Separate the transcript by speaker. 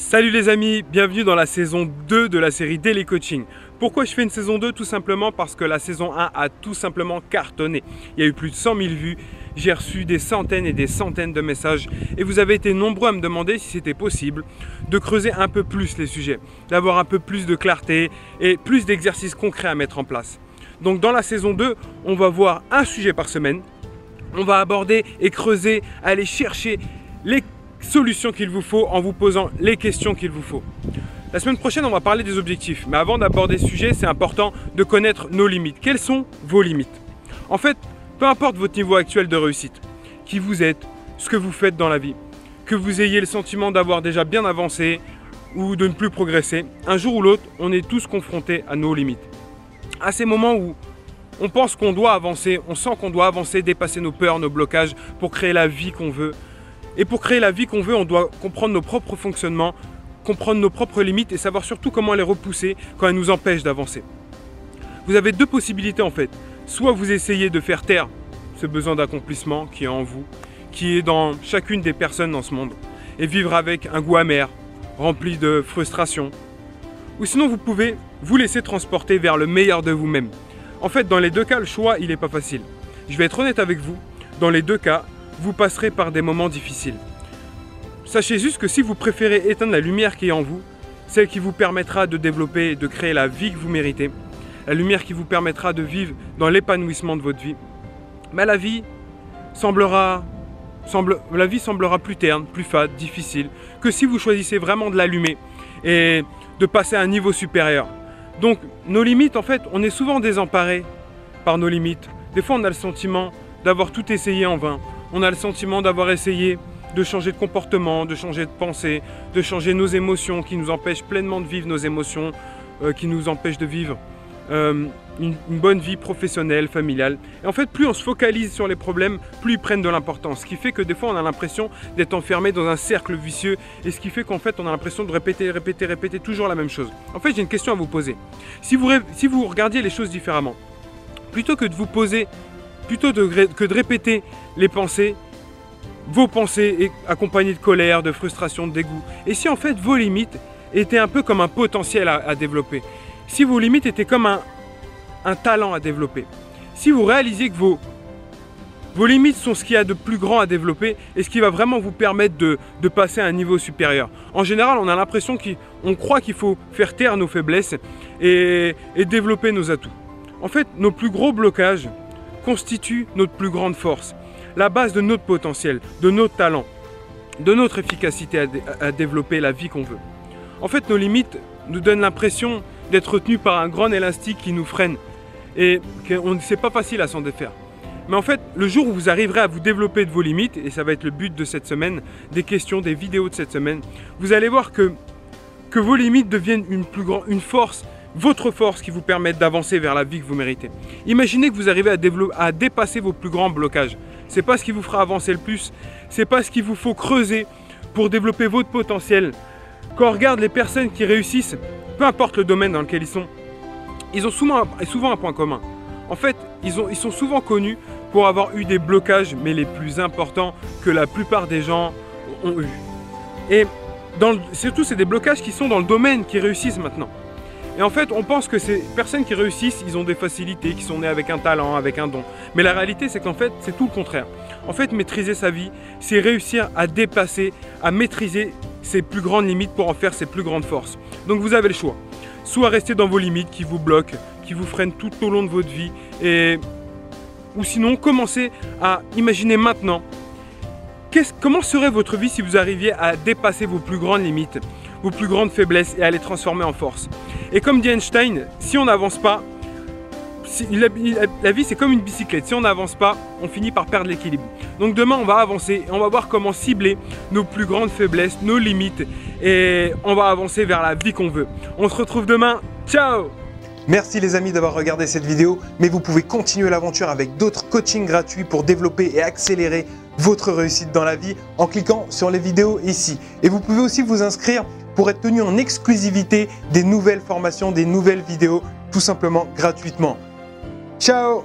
Speaker 1: Salut les amis, bienvenue dans la saison 2 de la série Daily Coaching. Pourquoi je fais une saison 2? Tout simplement parce que la saison 1 a tout simplement cartonné. Il y a eu plus de 100 000 vues, j'ai reçu des centaines et des centaines de messages et vous avez été nombreux à me demander si c'était possible de creuser un peu plus les sujets, d'avoir un peu plus de clarté et plus d'exercices concrets à mettre en place. Donc dans la saison 2, on va voir un sujet par semaine. On va aborder et creuser, aller chercher les solutions qu'il vous faut en vous posant les questions qu'il vous faut. La semaine prochaine, on va parler des objectifs. Mais avant d'aborder ce sujet, c'est important de connaître nos limites. Quelles sont vos limites? En fait, peu importe votre niveau actuel de réussite, qui vous êtes, ce que vous faites dans la vie, que vous ayez le sentiment d'avoir déjà bien avancé ou de ne plus progresser, un jour ou l'autre, on est tous confrontés à nos limites. À ces moments où on pense qu'on doit avancer, on sent qu'on doit avancer, dépasser nos peurs, nos blocages pour créer la vie qu'on veut. Et pour créer la vie qu'on veut, on doit comprendre nos propres fonctionnements, comprendre nos propres limites et savoir surtout comment les repousser quand elles nous empêchent d'avancer. Vous avez deux possibilités en fait. Soit vous essayez de faire taire ce besoin d'accomplissement qui est en vous, qui est dans chacune des personnes dans ce monde, et vivre avec un goût amer, rempli de frustration. Ou sinon vous pouvez vous laisser transporter vers le meilleur de vous-même. En fait, dans les deux cas, le choix, il n'est pas facile. Je vais être honnête avec vous, dans les deux cas, vous passerez par des moments difficiles. Sachez juste que si vous préférez éteindre la lumière qui est en vous, celle qui vous permettra de développer et de créer la vie que vous méritez, la lumière qui vous permettra de vivre dans l'épanouissement de votre vie, la vie semblera plus terne, plus fade, difficile, que si vous choisissez vraiment de l'allumer et de passer à un niveau supérieur. Donc nos limites, en fait, on est souvent désemparés par nos limites. Des fois, on a le sentiment d'avoir tout essayé en vain. On a le sentiment d'avoir essayé de changer de comportement, de changer de pensée, de changer nos émotions qui nous empêchent pleinement de vivre nos émotions, qui nous empêchent de vivre une bonne vie professionnelle, familiale. Et en fait, plus on se focalise sur les problèmes, plus ils prennent de l'importance. Ce qui fait que des fois, on a l'impression d'être enfermé dans un cercle vicieux et ce qui fait qu'en fait, on a l'impression de répéter toujours la même chose. En fait, j'ai une question à vous poser. Si vous regardiez les choses différemment, plutôt que de répéter les pensées, vos pensées accompagnées de colère, de frustration, de dégoût. Et si en fait vos limites étaient un peu comme un potentiel à développer, si vos limites étaient comme un talent à développer, si vous réalisiez que vos limites sont ce qu'il y a de plus grand à développer et ce qui va vraiment vous permettre de passer à un niveau supérieur. En général, on a l'impression qu'on croit qu'il faut faire taire nos faiblesses et développer nos atouts. En fait, nos plus gros blocages constituent notre plus grande force, la base de notre potentiel, de notre talent, de notre efficacité à développer la vie qu'on veut. En fait, nos limites nous donnent l'impression d'être retenus par un grand élastique qui nous freine et c'est pas facile à s'en défaire. Mais en fait, le jour où vous arriverez à vous développer de vos limites, et ça va être le but de cette semaine, des questions, des vidéos de cette semaine, vous allez voir que vos limites deviennent une force, votre force qui vous permet d'avancer vers la vie que vous méritez. Imaginez que vous arrivez à dépasser vos plus grands blocages. C'est pas ce qui vous fera avancer le plus, c'est pas ce qu'il vous faut creuser pour développer votre potentiel. Quand on regarde les personnes qui réussissent, peu importe le domaine dans lequel ils ont souvent un point commun. En fait, ils sont souvent connus pour avoir eu des blocages, mais les plus importants que la plupart des gens ont eu. Et surtout, c'est des blocages qui sont dans le domaine qui réussissent maintenant. Et en fait, on pense que ces personnes qui réussissent, ils ont des facilités, qui sont nées avec un talent, avec un don. Mais la réalité, c'est qu'en fait, c'est tout le contraire. En fait, maîtriser sa vie, c'est réussir à dépasser, à maîtriser ses plus grandes limites pour en faire ses plus grandes forces. Donc vous avez le choix. Soit rester dans vos limites qui vous bloquent, qui vous freinent tout au long de votre vie, ou sinon, commencez à imaginer maintenant comment serait votre vie si vous arriviez à dépasser vos plus grandes limites, vos plus grandes faiblesses et à les transformer en force. Et comme dit Einstein, si on n'avance pas, la vie c'est comme une bicyclette, si on n'avance pas, on finit par perdre l'équilibre. Donc demain on va avancer et on va voir comment cibler nos plus grandes faiblesses, nos limites et on va avancer vers la vie qu'on veut. On se retrouve demain, ciao!
Speaker 2: Merci les amis d'avoir regardé cette vidéo, mais vous pouvez continuer l'aventure avec d'autres coachings gratuits pour développer et accélérer votre réussite dans la vie en cliquant sur les vidéos ici. Et vous pouvez aussi vous inscrire pour être tenu en exclusivité des nouvelles formations, des nouvelles vidéos, tout simplement gratuitement. Ciao!